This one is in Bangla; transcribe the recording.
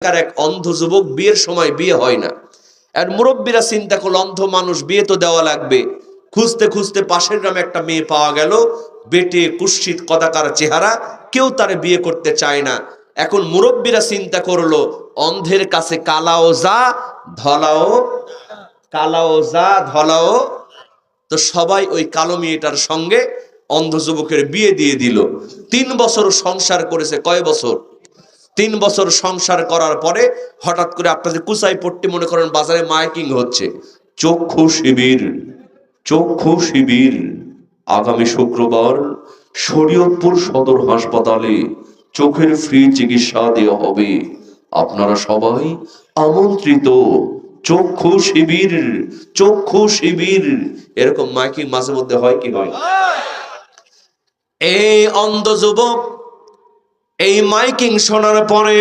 এলাকার এক অন্ধ যুবক, বিয়ের সময় বিয়ে হয় না। আর মুরব্বীরা চিন্তা করলো অন্ধ মানুষ, বিয়ে তো দেওয়া লাগবে। খুঁজতে খুঁজতে পাশের গ্রামে একটা মেয়ে পাওয়া গেল, বেটে কুৎসিত কদাকার চেহারা, কেউ তারে বিয়ে করতে চায় না। এখন মুরব্বীরা চিন্তা করলো অন্ধের কাছে কালাও যা ধলাও, কালাও যা ধলাও। তো সবাই ওই কালো মেয়েটার সঙ্গে অন্ধ যুবকের বিয়ে দিয়ে দিল। 3 বছর সংসার করেছে। কয় বছর? 3 বছর সংসার করার পরে হঠাৎ করে আপনাদের কুচাই পট্টি মনে করেন বাজারে মাইকিং হচ্ছে, চক্ষু শিবির, চক্ষু শিবির আগামী শুক্রবার শরীয়তপুর সদর হাসপাতালে চোখের ফ্রি চিকিৎসা দেওয়া হবে, আপনারা সবাই আমন্ত্রিত। চক্ষু শিবির, চক্ষু শিবির, এরকম মাইকিং মাঝে মধ্যে হয় কি হয়? এই অন্ধ যুবক এই মাইকিং শোনার পরে